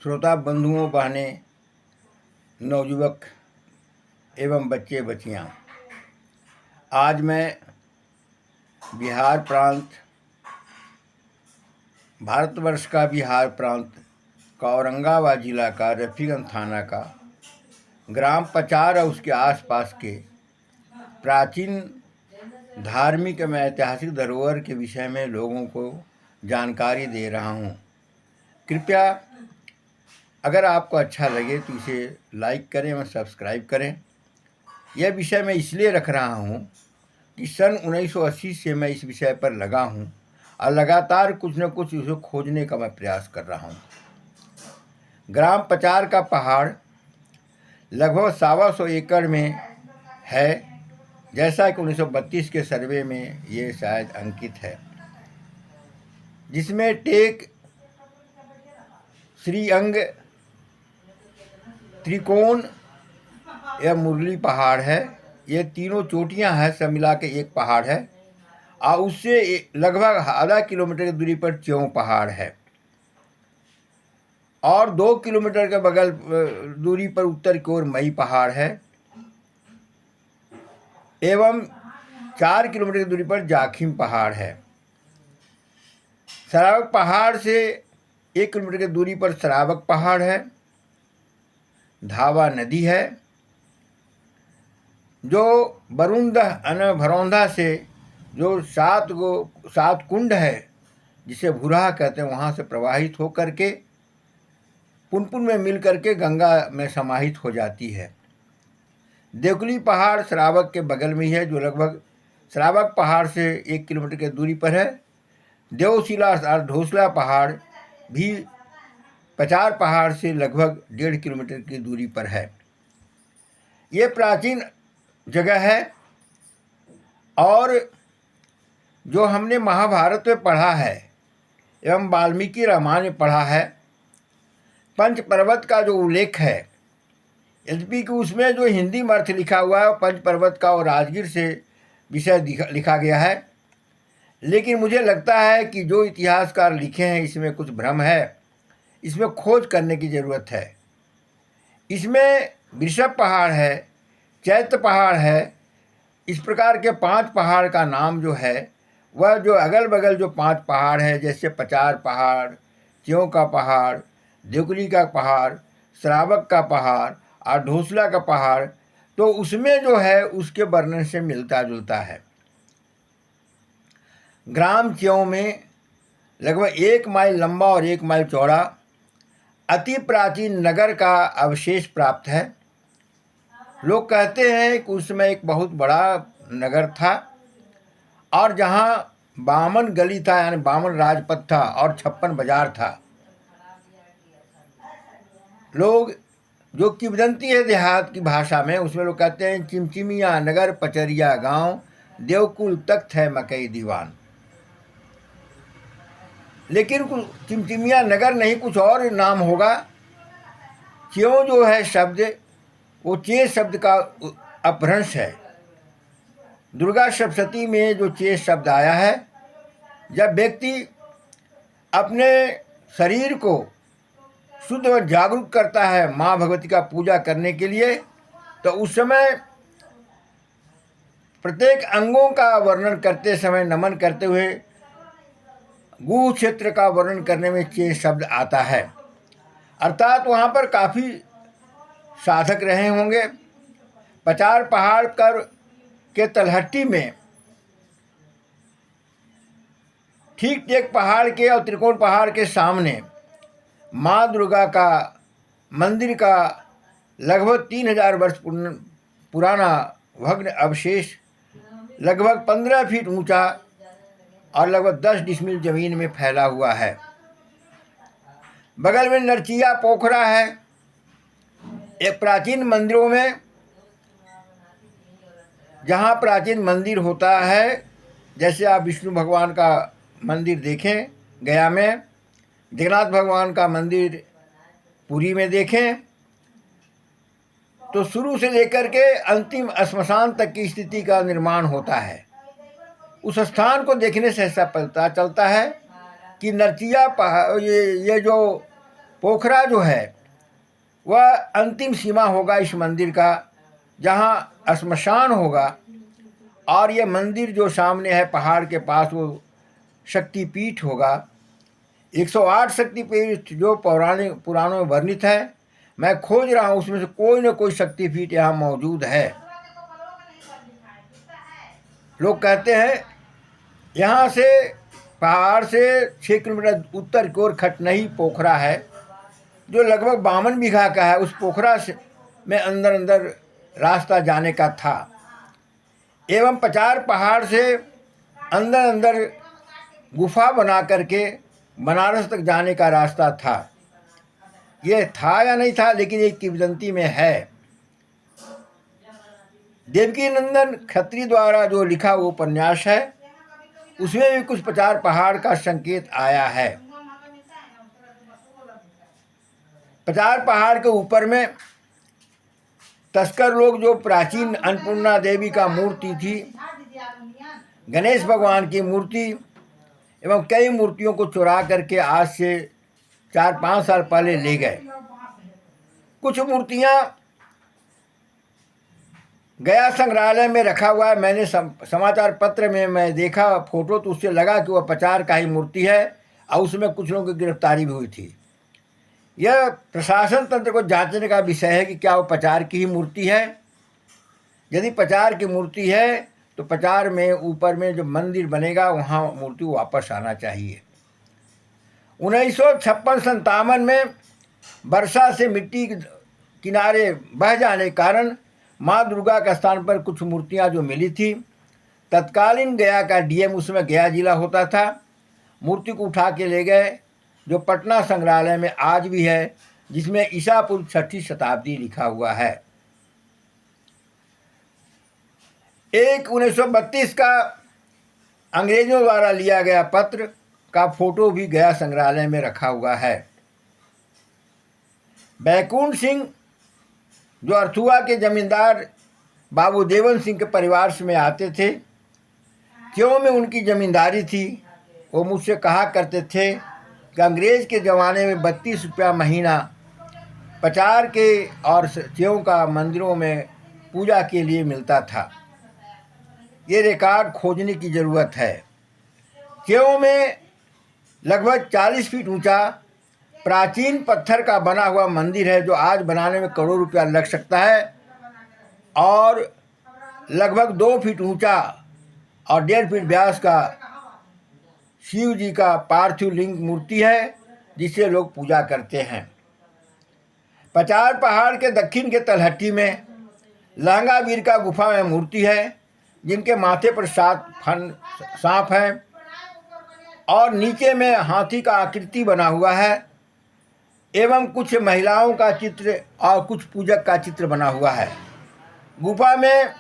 श्रोता बंधुओं बहने नवयुवक एवं बच्चे बच्चियाँ, आज मैं बिहार प्रांत, भारतवर्ष का बिहार प्रांत का औरंगाबाद जिला का रफीगंज थाना का ग्राम पचार और उसके आसपास के प्राचीन धार्मिक एवं ऐतिहासिक धरोहर के विषय में लोगों को जानकारी दे रहा हूँ। कृपया अगर आपको अच्छा लगे तो इसे लाइक करें और सब्सक्राइब करें। यह विषय मैं इसलिए रख रहा हूँ कि सन 1980 से मैं इस विषय पर लगा हूँ और लगातार कुछ न कुछ उसे खोजने का मैं प्रयास कर रहा हूँ। ग्राम पचार का पहाड़ लगभग 125 एकड़ में है, जैसा कि 1932 के सर्वे में ये शायद अंकित है, जिसमें टेक, श्रीअंग, त्रिकोण या मुरली पहाड़ है। ये तीनों चोटियां हैं, सब मिला के एक पहाड़ है और उससे लगभग आधा किलोमीटर की दूरी पर च्यों पहाड़ है और 2 किलोमीटर के बगल दूरी पर उत्तर की ओर मई पहाड़ है एवं 4 किलोमीटर की दूरी पर जाखिम पहाड़ है। सरावक पहाड़ से 1 किलोमीटर की दूरी पर सरावक पहाड़ है। धावा नदी है जो बरुंदा भरौंदा से जो 7 कुंड है, जिसे भुराह कहते हैं, वहाँ से प्रवाहित होकर के पुनपुन में मिल करके गंगा में समाहित हो जाती है। देवकुली पहाड़ सरावक के बगल में ही है, जो लगभग सरावक पहाड़ से 1 किलोमीटर की दूरी पर है। देवशिला और ढोसला पहाड़ भी पचार पहाड़ से लगभग 1.5 किलोमीटर की दूरी पर है। ये प्राचीन जगह है और जो हमने महाभारत में पढ़ा है एवं वाल्मीकि रामायण में पढ़ा है, पंच पर्वत का जो उल्लेख है, यद्यपि कि उसमें जो हिंदी में अर्थ लिखा हुआ है पंच पर्वत का और राजगीर से विषय लिखा गया है, लेकिन मुझे लगता है कि जो इतिहासकार लिखे हैं इसमें कुछ भ्रम है, इसमें खोज करने की ज़रूरत है। इसमें वृषभ पहाड़ है, चैत्य पहाड़ है, इस प्रकार के 5 पहाड़ का नाम जो है वह जो अगल बगल जो 5 पहाड़ है, जैसे पचार पहाड़, च्यों का पहाड़, देवकुली का पहाड़, सरावक का पहाड़ और ढोसला का पहाड़, तो उसमें जो है उसके वर्णन से मिलता जुलता है। ग्राम च्यों में लगभग 1 माइल लंबा और 1 माइल चौड़ा अति प्राचीन नगर का अवशेष प्राप्त है। लोग कहते हैं कि उसमें एक बहुत बड़ा नगर था और जहाँ बामन गली था, यानी बामन राजपथ था और 56 बाजार था। लोग जो किंवदंती है देहात की भाषा में, उसमें लोग कहते हैं चिमचिमिया नगर पचरिया गांव, देवकुल तख्त है मकई दीवान। लेकिन चिमचिमिया नगर नहीं, कुछ और नाम होगा। च्यों जो है शब्द, वो चे शब्द का अपभ्रंश है। दुर्गा सप्तशती में जो चे शब्द आया है, जब व्यक्ति अपने शरीर को शुद्ध और जागरूक करता है माँ भगवती का पूजा करने के लिए, तो उस समय प्रत्येक अंगों का वर्णन करते समय, नमन करते हुए गुह क्षेत्र का वर्णन करने में चे शब्द आता है। अर्थात वहाँ पर काफ़ी साधक रहे होंगे। पचार पहाड़ के तलहट्टी में ठीक टेक पहाड़ के और त्रिकोण पहाड़ के सामने माँ दुर्गा का मंदिर का लगभग 3000 वर्ष पुराना भग्न अवशेष लगभग 15 फीट ऊंचा और लगभग 10 डिसमिल जमीन में फैला हुआ है। बगल में नरचिया पोखरा है। एक प्राचीन मंदिरों में, जहाँ प्राचीन मंदिर होता है, जैसे आप विष्णु भगवान का मंदिर देखें गया में, जगन्नाथ भगवान का मंदिर पुरी में देखें, तो शुरू से लेकर के अंतिम श्मशान तक की स्थिति का निर्माण होता है। उस स्थान को देखने से ऐसा पता चलता है कि नरचिया ये जो पोखरा जो है वह अंतिम सीमा होगा इस मंदिर का, जहाँ श्मशान होगा। और ये मंदिर जो सामने है पहाड़ के पास, वो शक्तिपीठ होगा। 108 शक्तिपीठ जो पौराणिक पुराणों में वर्णित है, मैं खोज रहा हूँ, उसमें से कोई न कोई शक्तिपीठ यहाँ मौजूद है। लोग कहते हैं यहाँ से पहाड़ से 6 किलोमीटर उत्तर की ओर खटनही पोखरा है, जो लगभग 52 बीघा का है। उस पोखरा से में अंदर अंदर रास्ता जाने का था, एवं पचार पहाड़ से अंदर अंदर गुफा बना करके बनारस तक जाने का रास्ता था। ये था या नहीं था, लेकिन एक किंवदंती में है। देवकी नंदन खत्री द्वारा जो लिखा वो उपन्यास है, उसमें भी कुछ पचार पहाड़ का संकेत आया है। पचार पहाड़ के ऊपर में तस्कर लोग जो प्राचीन अन्नपूर्णा देवी का मूर्ति थी, गणेश भगवान की मूर्ति एवं कई मूर्तियों को चुरा करके आज से 4-5 साल पहले ले गए। कुछ मूर्तियां गया संग्रहालय में रखा हुआ है। मैंने समाचार पत्र में मैं देखा फोटो, तो उससे लगा कि वह पचार का ही मूर्ति है, और उसमें कुछ लोगों की गिरफ्तारी भी हुई थी। यह प्रशासन तंत्र को जांचने का विषय है कि क्या वो पचार की ही मूर्ति है। यदि पचार की मूर्ति है तो पचार में ऊपर में जो मंदिर बनेगा वहाँ मूर्ति वापस आना चाहिए। 1956-57 में वर्षा से मिट्टी किनारे बह जाने के कारण माँ दुर्गा के स्थान पर कुछ मूर्तियाँ जो मिली थी, तत्कालीन गया का डीएम, उसमें गया जिला होता था, मूर्ति को उठा के ले गए, जो पटना संग्रहालय में आज भी है, जिसमें ईसा पूर्व 6वीं शताब्दी लिखा हुआ है। एक 1932 का अंग्रेजों द्वारा लिया गया पत्र का फोटो भी गया संग्रहालय में रखा हुआ है। बैकुंठ सिंह जो अर्थुआ के जमींदार बाबू देवन सिंह के परिवार से में आते थे, क्यों में उनकी जमींदारी थी, वो मुझसे कहा करते थे कि अंग्रेज के ज़माने में 32 रुपया महीना पचार के और सेव का मंदिरों में पूजा के लिए मिलता था। ये रिकॉर्ड खोजने की ज़रूरत है। केव में लगभग 40 फीट ऊंचा प्राचीन पत्थर का बना हुआ मंदिर है, जो आज बनाने में करोड़ रुपया लग सकता है, और लगभग 2 फीट ऊंचा और 1.5 फीट व्यास का शिव जी का पार्थिव लिंग मूर्ति है, जिसे लोग पूजा करते हैं। पचार पहाड़ के दक्षिण के तलहटी में लहंगावीर का गुफा में मूर्ति है, जिनके माथे पर 7 फन सांप हैं, और नीचे में हाथी का आकृति बना हुआ है, एवं कुछ महिलाओं का चित्र और कुछ पूजक का चित्र बना हुआ है। गुफा में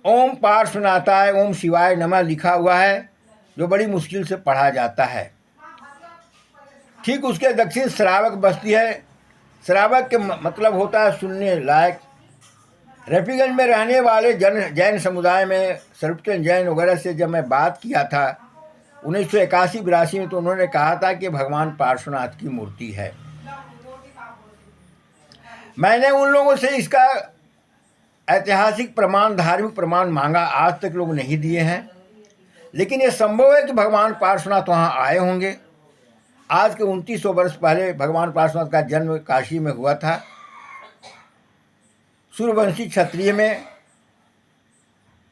ओम पाठ सुनाता है, ओम शिवाय नमः लिखा हुआ है, जो बड़ी मुश्किल से पढ़ा जाता है। ठीक उसके दक्षिण श्रावक बस्ती है। श्रावक के मतलब होता है सुनने लायक। रफीगंज में रहने वाले जैन समुदाय में सर्वचंद जैन वगैरह से जब मैं बात किया था 1981-82 में, तो उन्होंने कहा था कि भगवान पार्श्वनाथ की मूर्ति है। मैंने उन लोगों से इसका ऐतिहासिक प्रमाण, धार्मिक प्रमाण मांगा, आज तक लोग नहीं दिए हैं, लेकिन ये संभव है कि भगवान पार्श्वनाथ वहाँ आए होंगे। आज के 2900 वर्ष पहले भगवान पार्श्वनाथ का जन्म काशी में हुआ था, सूर्यवंशी क्षत्रिय में।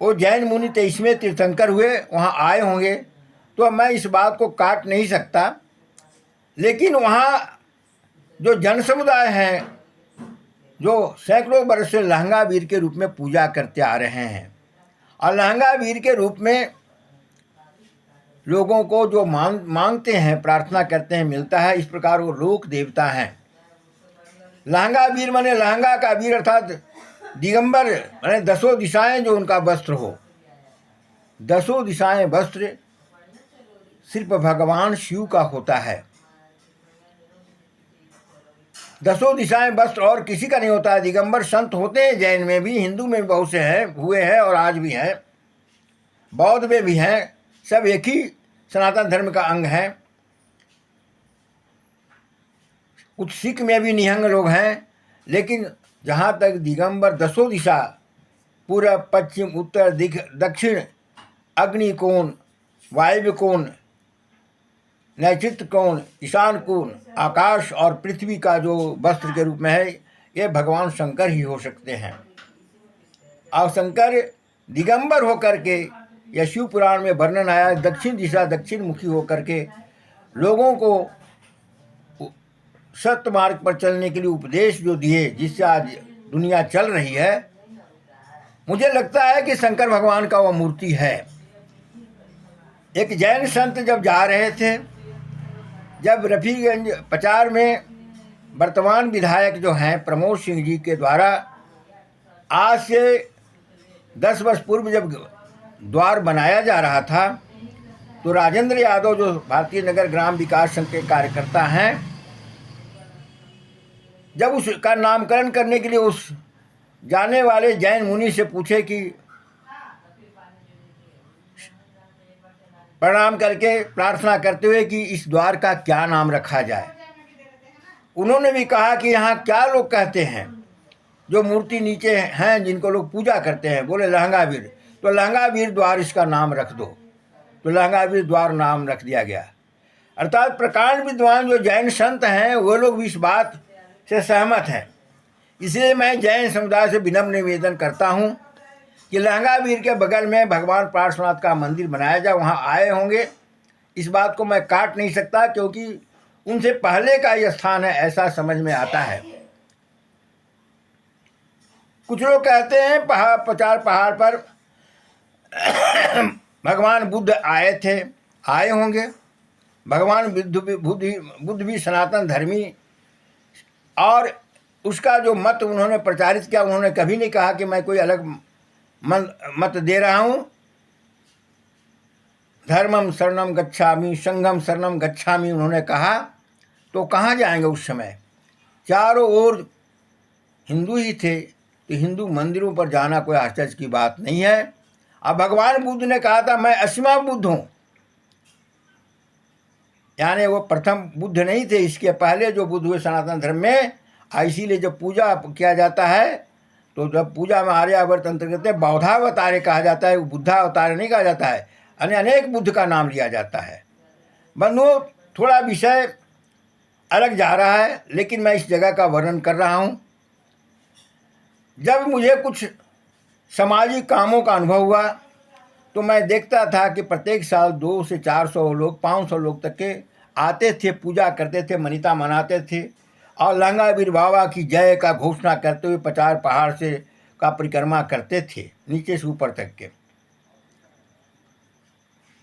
वो जैन मुनि 23वें तीर्थंकर हुए, वहाँ आए होंगे, तो मैं इस बात को काट नहीं सकता। लेकिन वहाँ जो जन समुदाय हैं, जो सैकड़ों वर्ष से लहंगा वीर के रूप में पूजा करते आ रहे हैं, और लहंगा वीर के रूप में लोगों को जो मांगते हैं, प्रार्थना करते हैं, मिलता है। इस प्रकार वो लोक देवता हैं। लहंगा वीर माने लहंगा का वीर अर्थात दिगंबर, माने 10 दिशाएं जो उनका वस्त्र हो। 10 दिशाएं वस्त्र सिर्फ भगवान शिव का होता है। 10 दिशाएं वस्त्र और किसी का नहीं होता है। दिगंबर संत होते हैं, जैन में भी, हिंदू में भी बहुत से हैं, हुए हैं और आज भी हैं, बौद्ध में भी हैं। सब एक ही सनातन धर्म का अंग है। कुछ सिख में भी निहंग लोग हैं, लेकिन जहाँ तक दिगंबर दसों दिशा, पूरब पश्चिम उत्तर दक्षिण, अग्निकोण, वायव्य कोण, नैचित्र कोण, ईशान कोण, आकाश और पृथ्वी का जो वस्त्र के रूप में है, ये भगवान शंकर ही हो सकते हैं। और शंकर दिगंबर होकर के, यह शिव पुराण में वर्णन आया, दक्षिण दिशा दक्षिण मुखी होकर के लोगों को सत्य मार्ग पर चलने के लिए उपदेश जो दिए, जिससे आज दुनिया चल रही है। मुझे लगता है कि शंकर भगवान का वह मूर्ति है। एक जैन संत जब जा रहे थे, जब रफीगंज प्रचार में वर्तमान विधायक जो हैं प्रमोद सिंह जी के द्वारा आज से 10 वर्ष पूर्व जब द्वार बनाया जा रहा था, तो राजेंद्र यादव जो भारतीय नगर ग्राम विकास संघ के कार्यकर्ता हैं, जब उसका नामकरण करने के लिए उस जाने वाले जैन मुनि से पूछे कि प्रणाम करके प्रार्थना करते हुए कि इस द्वार का क्या नाम रखा जाए, उन्होंने भी कहा कि यहाँ क्या लोग कहते हैं जो मूर्ति नीचे हैं जिनको लोग पूजा करते हैं, बोले लहंगावीर, तो लहंगावीर द्वार इसका नाम रख दो, तो लहंगावीर द्वार नाम रख दिया गया। अर्थात प्रकांड विद्वान जो जैन संत हैं वो लोग भी इस बात से सहमत हैं। इसलिए मैं जैन समुदाय से विनम्र निवेदन करता हूँ कि लहंगावीर के बगल में भगवान पार्श्वनाथ का मंदिर बनाया जाए, वहाँ आए होंगे, इस बात को मैं काट नहीं सकता, क्योंकि उनसे पहले का ये स्थान है, ऐसा समझ में आता है। कुछ लोग कहते हैं पहाड़ पर भगवान बुद्ध आए थे, आए होंगे। भगवान बुद्ध भी सनातन धर्मी, और उसका जो मत उन्होंने प्रचारित किया, उन्होंने कभी नहीं कहा कि मैं कोई अलग मत दे रहा हूँ। धर्मम शरणम गच्छामि, संघम शरणम गच्छामि उन्होंने कहा, तो कहाँ जाएंगे उस समय? चारों ओर हिंदू ही थे, तो हिंदू मंदिरों पर जाना कोई आश्चर्य की बात नहीं है। अब भगवान बुद्ध ने कहा था मैं असीमा बुद्ध हूँ, यानी वो प्रथम बुद्ध नहीं थे, इसके पहले जो बुद्ध हुए सनातन धर्म में। इसीलिए जब पूजा किया जाता है, तो जब पूजा में आर्यावर्त अंतर्गत बौद्धावतारे कहा जाता है, बुद्धावतारे नहीं कहा जाता है, अनेक बुद्ध का नाम लिया जाता है। बंधुओं, थोड़ा विषय अलग जा रहा है, लेकिन मैं इस जगह का वर्णन कर रहा हूँ। जब मुझे कुछ सामाजिक कामों का अनुभव हुआ, तो मैं देखता था कि प्रत्येक साल 200 से 400 लोग, 500 लोग तक के आते थे, पूजा करते थे, मनीता मनाते थे, और लहंगावीर बाबा की जय का घोषणा करते हुए प्रचार पहाड़ से का परिक्रमा करते थे, नीचे से ऊपर तक के।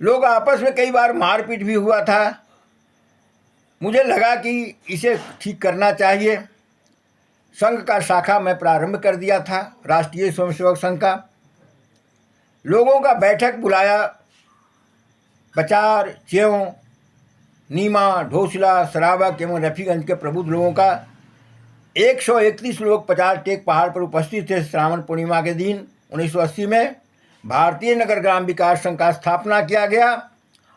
लोग आपस में कई बार मारपीट भी हुआ था। मुझे लगा कि इसे ठीक करना चाहिए। संघ का शाखा मैं प्रारंभ कर दिया था, राष्ट्रीय स्वयंसेवक संघ का। लोगों का बैठक बुलाया, बचार, च्यों, नीमा, ढोसला, सरावक एवं रफीगंज के प्रबुद्ध लोगों का 131 लोग 50 टेक पहाड़ पर उपस्थित थे। श्रावण पूर्णिमा के दिन 1980 में भारतीय नगर ग्राम विकास संघ का स्थापना किया गया,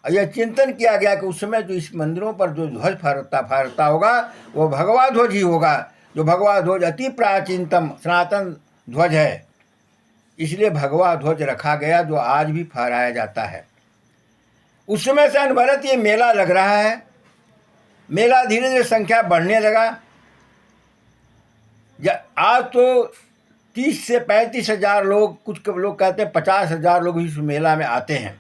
और यह चिंतन किया गया कि उस समय जो इस मंदिरों पर जो ध्वज फहरता होगा वो भगवा ध्वज ही होगा, जो भगवा ध्वज अति प्राचीनतम सनातन ध्वज है। इसलिए भगवा ध्वज रखा गया, जो आज भी फहराया जाता है। उस समय से अनवरत ये मेला लग रहा है। मेला धीरे धीरे संख्या बढ़ने लगा। आज तो 30 से 35 हज़ार लोग, कुछ लोग कहते हैं 50,000 लोग इस मेला में आते हैं।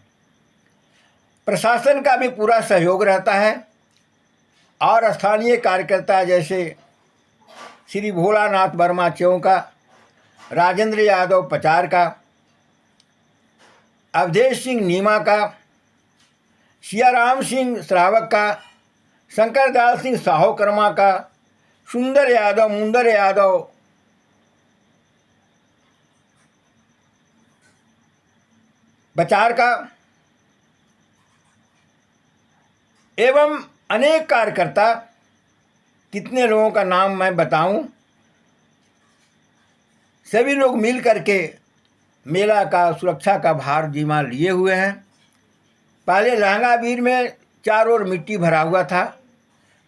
प्रशासन का भी पूरा सहयोग रहता है, और स्थानीय कार्यकर्ता जैसे श्री भोलानाथ वर्मा च्यों का, राजेंद्र यादव प्रचार का, अवधेश सिंह नीमा का, सियाराम सिंह श्रावक का, शंकरदास सिंह साहोकर्मा का, सुंदर यादव, मुंदर यादव, बचार का, एवं अनेक कार्यकर्ता, कितने लोगों का नाम मैं बताऊं, सभी लोग मिल करके मेला का सुरक्षा का भार जिम्मा लिए हुए हैं। पहले लहंगावीर में चारों ओर मिट्टी भरा हुआ था,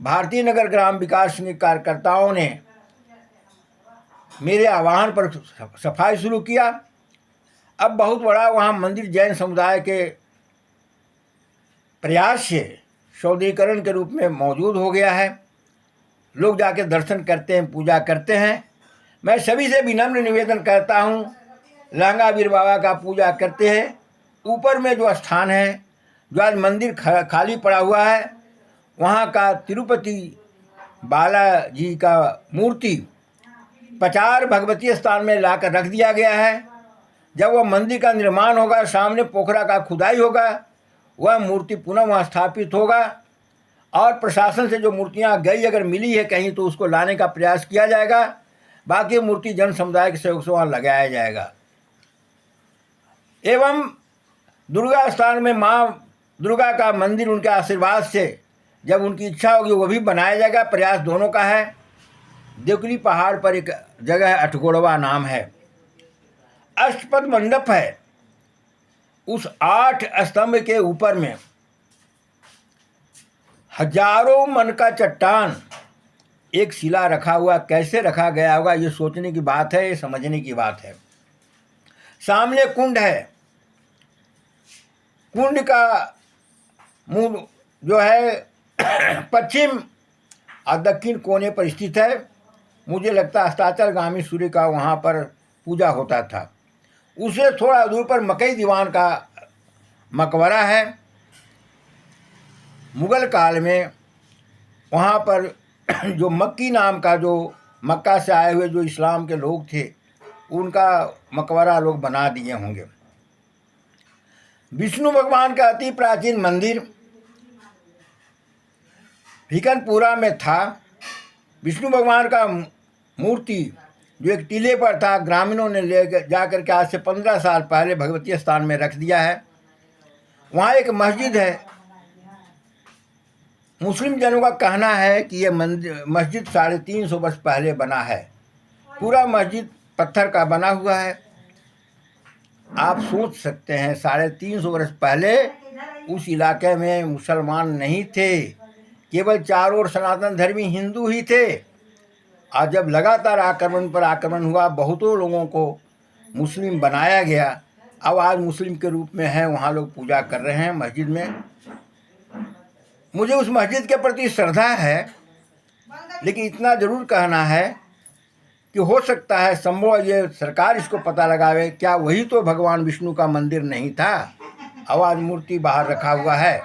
भारतीय नगर ग्राम विकास के कार्यकर्ताओं ने मेरे आह्वान पर सफाई शुरू किया। अब बहुत बड़ा वहाँ मंदिर जैन समुदाय के प्रयास से सौंदर्यीकरण के रूप में मौजूद हो गया है। लोग जाके दर्शन करते हैं, पूजा करते हैं। मैं सभी से विनम्र निवेदन करता हूँ, लांगावीर बाबा का पूजा करते हैं। ऊपर में जो स्थान है, जो आज मंदिर खाली पड़ा हुआ है, वहाँ का तिरुपति बालाजी का मूर्ति पचार भगवती स्थान में लाकर रख दिया गया है। जब वह मंदिर का निर्माण होगा, सामने पोखरा का खुदाई होगा, वह मूर्ति पुनः वहाँ स्थापित होगा और प्रशासन से जो मूर्तियाँ गई अगर मिली है कहीं तो उसको लाने का प्रयास किया जाएगा। बाकी मूर्ति जन समुदाय के सहयोग से वहाँ लगाया जाएगा। एवं दुर्गा स्थान में माँ दुर्गा का मंदिर उनके आशीर्वाद से जब उनकी इच्छा होगी वो भी बनाया जाएगा। प्रयास दोनों का है। देवकली पहाड़ पर एक जगह है, अठगोड़वा नाम है, अष्टपद मंडप है। उस 8 स्तंभ के ऊपर में हजारों मन का चट्टान एक शिला रखा हुआ। कैसे रखा गया होगा ये सोचने की बात है, ये समझने की बात है। सामने कुंड है। कुंड का मुंह जो है पश्चिम और दक्षिण कोने पर स्थित है। मुझे लगता है अस्ताचलगामी सूर्य का वहाँ पर पूजा होता था। उससे थोड़ा दूर पर मकई दीवान का मकबरा है। मुगल काल में वहाँ पर जो मक्की नाम का, जो मक्का से आए हुए जो इस्लाम के लोग थे, उनका मकबरा लोग बना दिए होंगे। विष्णु भगवान का अति प्राचीन मंदिर भिकनपुरा में था। विष्णु भगवान का मूर्ति जो एक टीले पर था, ग्रामीणों ने ले जाकर के आज से 15 साल पहले भगवती स्थान में रख दिया है। वहाँ एक मस्जिद है। मुस्लिम जनों का कहना है कि ये मस्जिद 350 वर्ष पहले बना है। पूरा मस्जिद पत्थर का बना हुआ है। आप सोच सकते हैं 350 वर्ष पहले उस इलाके में मुसलमान नहीं थे, केवल चारों ओर सनातन धर्मी हिंदू ही थे। और जब लगातार आक्रमण पर आक्रमण हुआ, बहुतों लोगों को मुस्लिम बनाया गया। अब आज मुस्लिम के रूप में है, वहाँ लोग पूजा कर रहे हैं मस्जिद में। मुझे उस मस्जिद के प्रति श्रद्धा है, लेकिन इतना ज़रूर कहना है कि हो सकता है संभव ये सरकार इसको पता लगावे, क्या वही तो भगवान विष्णु का मंदिर नहीं था? आवाज मूर्ति बाहर रखा हुआ है।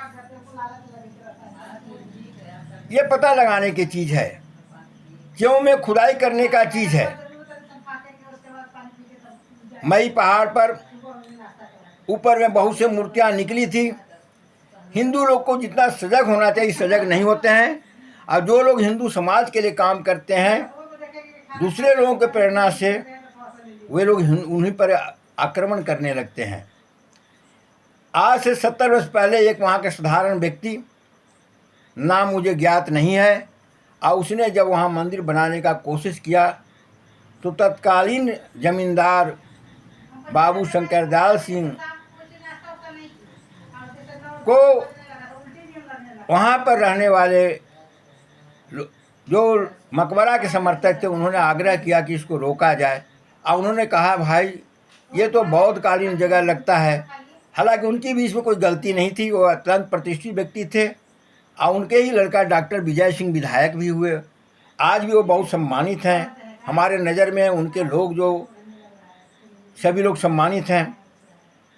ये पता लगाने की चीज़ है, क्यों में खुदाई करने का चीज़ है। मई पहाड़ पर ऊपर में बहुत से मूर्तियाँ निकली थी। हिंदू लोग को जितना सजग होना चाहिए सजग नहीं होते हैं, और जो लोग हिंदू समाज के लिए काम करते हैं दूसरे लोगों के प्रेरणा से वे लोग उन्हीं पर आक्रमण करने लगते हैं। आज से 70 वर्ष पहले एक वहाँ के साधारण व्यक्ति, नाम मुझे ज्ञात नहीं है, और उसने जब वहाँ मंदिर बनाने का कोशिश किया तो तत्कालीन जमींदार बाबू शंकरदयाल सिंह को वहाँ पर रहने वाले जो मकबरा के समर्थक थे उन्होंने आग्रह किया कि इसको रोका जाए। और उन्होंने कहा भाई ये तो बौद्ध कालीन जगह लगता है। हालांकि उनकी भी इसमें कोई गलती नहीं थी, वो अत्यंत प्रतिष्ठित व्यक्ति थे और उनके ही लड़का डॉक्टर विजय सिंह विधायक भी हुए। आज भी वो बहुत सम्मानित हैं हमारे नज़र में। उनके लोग जो सभी लोग सम्मानित हैं।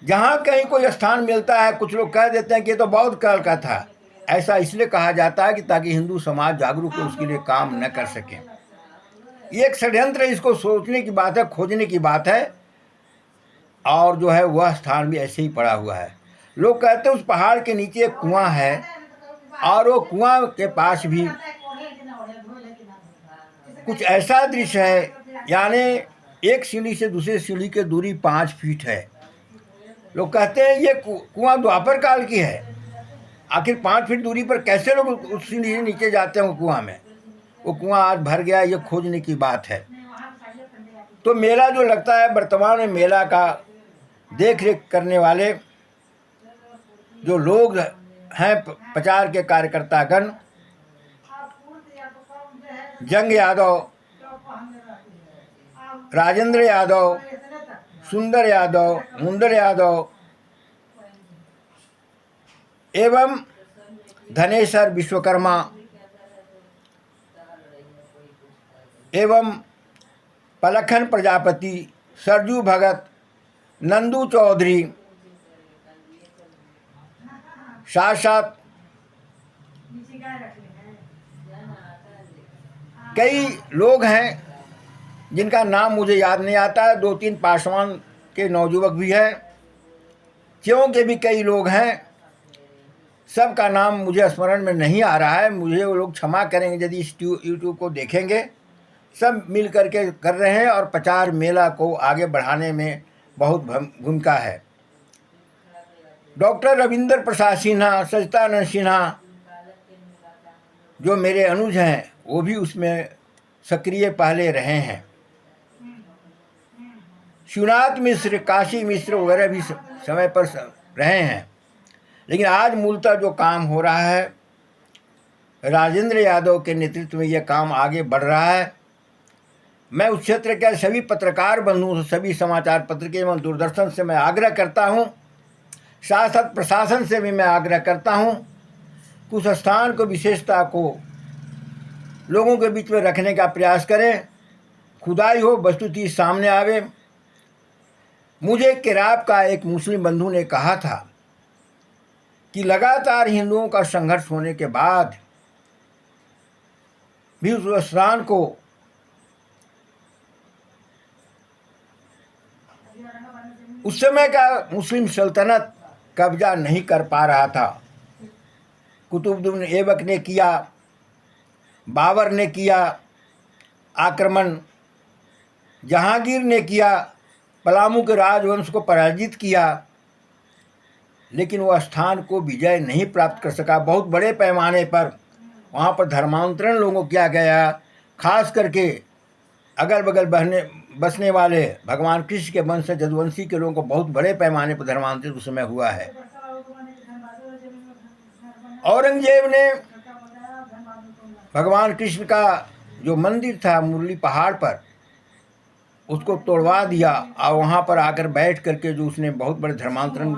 जहाँ कहीं कोई स्थान मिलता है कुछ लोग कह देते हैं कि ये तो बौद्ध काल का था। ऐसा इसलिए कहा जाता है कि ताकि हिंदू समाज जागरूक हो, उसके लिए काम न कर सके। ये एक षड्यंत्र है, इसको सोचने की बात है, खोजने की बात है। और जो है वह स्थान भी ऐसे ही पड़ा हुआ है। लोग कहते हैं उस पहाड़ के नीचे एक कुआं है और वो कुआं के पास भी कुछ ऐसा दृश्य है, यानी एक सीढ़ी से दूसरे सीढ़ी की दूरी 5 फीट है। लोग कहते हैं ये कुआं द्वापर काल की है। आखिर 5 फीट दूरी पर कैसे लोग उस सीढ़ी से नीचे जाते हैं वो कुआं में? वो कुआं आज भर गया, ये खोजने की बात है। तो मेला जो लगता है, वर्तमान में मेला का देख रेख करने वाले जो लोग हैं, प्रचार के कार्यकर्तागण, जंग यादव, राजेंद्र यादव, सुंदर यादव, मुंदर यादव एवं धनेश्वर विश्वकर्मा एवं पलखन प्रजापति, सरजू भगत, नंदू चौधरी, साथ साथ कई लोग हैं जिनका नाम मुझे याद नहीं आता है। 2-3 पासवान के नौजुवक भी हैं, क्यों के भी कई लोग हैं, सबका नाम मुझे स्मरण में नहीं आ रहा है। मुझे वो लोग क्षमा करेंगे यदि इस यूट्यूब को देखेंगे। सब मिल करके कर रहे हैं और प्रचार मेला को आगे बढ़ाने में बहुत भूमिका है। डॉक्टर रविंद्र प्रसाद सिन्हा, सचिदानंद सिन्हा जो मेरे अनुज हैं, वो भी उसमें सक्रिय पहले रहे हैं। शिवनाथ मिश्र, काशी मिश्र वगैरह भी समय पर रहे हैं। लेकिन आज मूलतः जो काम हो रहा है, राजेंद्र यादव के नेतृत्व में यह काम आगे बढ़ रहा है। मैं उस क्षेत्र के सभी पत्रकार बंधुओं से, सभी समाचार पत्र के एवं दूरदर्शन से मैं आग्रह करता हूं, साथ साथ प्रशासन से भी मैं आग्रह करता हूं कि उस स्थान को, विशेषता को लोगों के बीच में रखने का प्रयास करें। खुदाई हो, वस्तुतः सामने आवे। मुझे केराप का एक मुस्लिम बंधु ने कहा था कि लगातार हिंदुओं का संघर्ष होने के बाद भी उस स्थान को उस समय का मुस्लिम सल्तनत कब्जा नहीं कर पा रहा था। कुतुबुद्दीन ऐबक ने किया, बाबर ने किया आक्रमण, जहांगीर ने किया, पलामू के राजवंश को पराजित किया, लेकिन वह स्थान को विजय नहीं प्राप्त कर सका। बहुत बड़े पैमाने पर वहाँ पर धर्मांतरण लोगों किया गया, खास करके अगल बगल बसने वाले भगवान कृष्ण के वंश जदुवंशी के लोगों को बहुत बड़े पैमाने पर धर्मांतरित उस समय हुआ है। औरंगजेब ने भगवान कृष्ण का जो मंदिर था मुरली पहाड़ पर, उसको तोड़वा दिया और वहाँ पर आकर बैठ करके जो उसने बहुत बड़े धर्मांतरण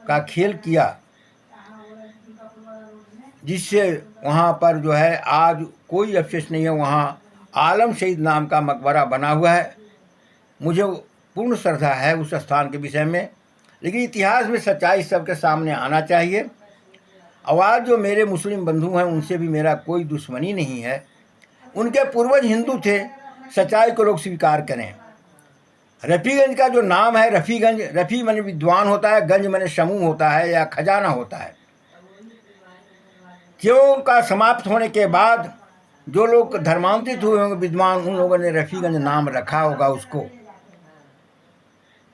का खेल किया, जिससे वहाँ पर जो है आज कोई अवशेष नहीं है। वहाँ आलम शहीद नाम का मकबरा बना हुआ है। मुझे पूर्ण श्रद्धा है उस स्थान के विषय में, लेकिन इतिहास में सच्चाई सबके सामने आना चाहिए। और आज जो मेरे मुस्लिम बंधु हैं, उनसे भी मेरा कोई दुश्मनी नहीं है। उनके पूर्वज हिंदू थे, सच्चाई को लोग स्वीकार करें। रफ़ीगंज का जो नाम है, रफ़ीगंज, रफ़ी माने विद्वान होता है, गंज माने समूह होता है या खजाना होता है। क्यों का समाप्त होने के बाद जो लोग धर्मांतरित हुए होंगे विद्वान, उन लोगों ने रफ़ीगंज नाम रखा होगा उसको।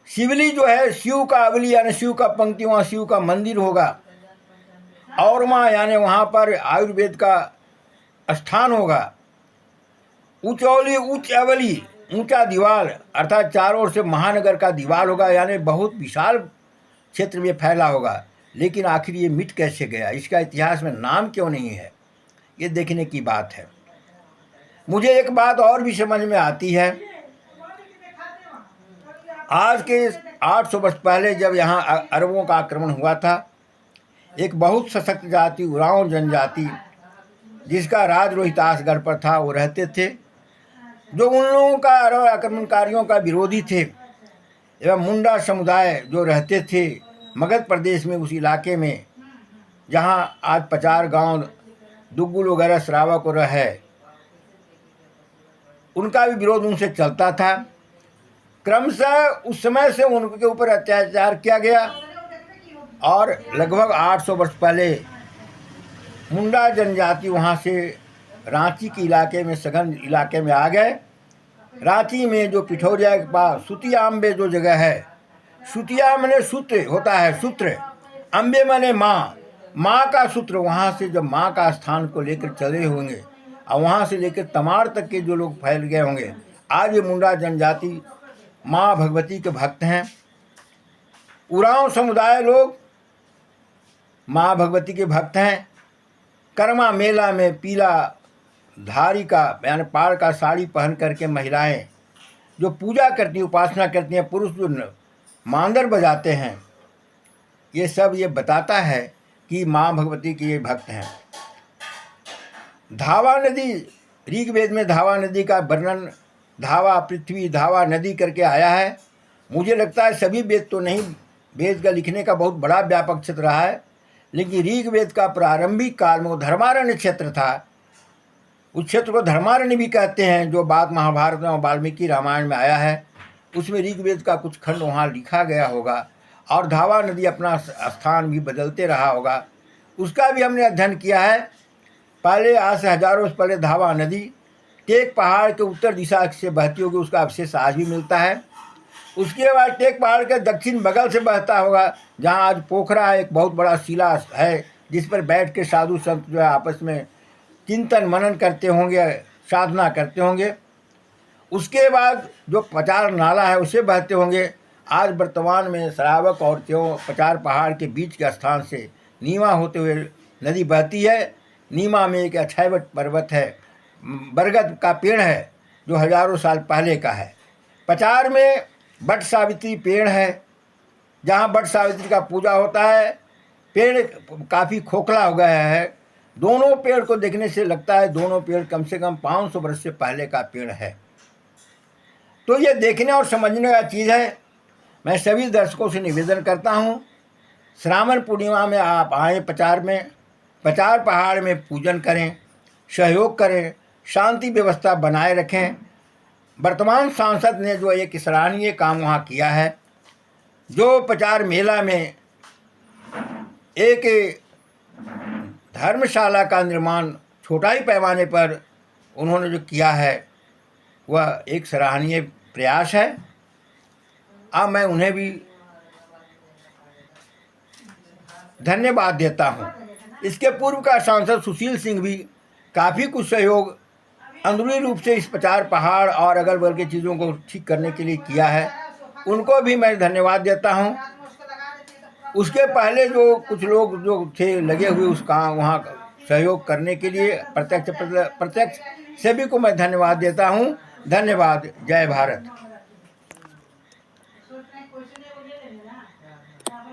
शिवली जो है, शिव का अवली यानी शिव का पंक्ति, वहाँ शिव का मंदिर होगा। और माँ यानी वहाँ पर आयुर्वेद का स्थान होगा। उचौली, उच्च अवली, ऊंचा दीवार, अर्थात चारों ओर से महानगर का दीवार होगा, यानी बहुत विशाल क्षेत्र में फैला होगा। लेकिन आखिर ये मिट कैसे गया, इसका इतिहास में नाम क्यों नहीं है, ये देखने की बात है। मुझे एक बात और भी समझ में आती है। आज के 800 वर्ष पहले जब यहाँ अरबों का आक्रमण हुआ था, एक बहुत सशक्त जाति उरांव जनजाति, जिसका राज रोहितासगढ़ पर था, वो रहते थे, जो उन लोगों का अरब आक्रमणकारियों का विरोधी थे। एवं मुंडा समुदाय जो रहते थे मगध प्रदेश में, उस इलाके में जहाँ आज पचार गांव, दुग्गुल वगैरह श्रावक और है, उनका भी विरोध उनसे चलता था। क्रमशः उस समय से उनके ऊपर अत्याचार किया गया और लगभग 800 वर्ष पहले मुंडा जनजाति वहाँ से रांची के इलाके में, सघन इलाके में आ गए। रांची में जो पिठौरिया के पास सुतिया अम्बे जो जगह है, सुतिया माने सूत्र होता है, सूत्र, अम्बे माने माँ, माँ का सूत्र, वहाँ से जब माँ का स्थान को लेकर चले होंगे और वहाँ से लेकर तमाड़ तक के जो लोग फैल गए होंगे, आज ये मुंडा जनजाति माँ भगवती के भक्त हैं। उरांव समुदाय लोग माँ भगवती के भक्त हैं। कर्मा मेला में पीला धारी का यानी पाड़ का साड़ी पहन करके महिलाएं जो पूजा करती हैं, उपासना करती हैं, पुरुष जो मांदर बजाते हैं, ये सब ये बताता है कि माँ भगवती के ये भक्त हैं। धावा नदी, ऋग्वेद में धावा नदी का वर्णन धावा पृथ्वी धावा नदी करके आया है। मुझे लगता है सभी वेद तो नहीं, वेद का लिखने का बहुत बड़ा व्यापक क्षेत्र रहा है, लेकिन ऋग्वेद का प्रारंभिक काल में वो धर्मारण्य क्षेत्र था। उस क्षेत्र को धर्मारण्य भी कहते हैं, जो बात महाभारत में और वाल्मीकि रामायण में आया है। उसमें ऋग्वेद का कुछ खंड वहाँ लिखा गया होगा, और धावा नदी अपना स्थान भी बदलते रहा होगा, उसका भी हमने अध्ययन किया है। पहले आज से हजारों वर्ष पहले धावा नदी टेक पहाड़ के उत्तर दिशा से बहती होगी, उसका अवशेष आज भी मिलता है। उसके बाद टेक पहाड़ के दक्षिण बगल से बहता होगा, जहाँ आज पोखरा एक बहुत बड़ा शिला है, जिस पर बैठ के साधु संत जो है आपस में चिंतन मनन करते होंगे, साधना करते होंगे। उसके बाद जो पचार नाला है उसे बहते होंगे। आज वर्तमान में श्रावक और पचार पहाड़ के बीच के स्थान से नीमा होते हुए नदी बहती है। नीमा में एक अक्षयवट पर्वत है, बरगद का पेड़ है जो हजारों साल पहले का है। पचार में बट सावित्री पेड़ है, जहाँ बट सावित्री का पूजा होता है। पेड़ काफ़ी खोखला हो गया है। दोनों पेड़ को देखने से लगता है दोनों पेड़ कम से कम 500 वर्ष से पहले का पेड़ है। तो ये देखने और समझने का चीज़ है। मैं सभी दर्शकों से निवेदन करता हूँ, श्रावण पूर्णिमा में आप आएँ पचार में, पचार पहाड़ में पूजन करें, सहयोग करें, शांति व्यवस्था बनाए रखें। वर्तमान सांसद ने जो एक सराहनीय काम वहाँ किया है, जो पचार मेला में एक धर्मशाला का निर्माण छोटा ही पैमाने पर उन्होंने जो किया है, वह एक सराहनीय प्रयास है। अब मैं उन्हें भी धन्यवाद देता हूँ। इसके पूर्व का सांसद सुशील सिंह भी काफ़ी कुछ सहयोग अंदरूनी रूप से इस पचार पहाड़ और अगल बगल की चीज़ों को ठीक करने के लिए किया है, उनको भी मैं धन्यवाद देता हूँ। उसके पहले जो कुछ लोग जो थे लगे हुए उस काम वहाँ सहयोग करने के लिए प्रत्यक्ष सभी को मैं धन्यवाद देता हूँ। धन्यवाद। जय भारत।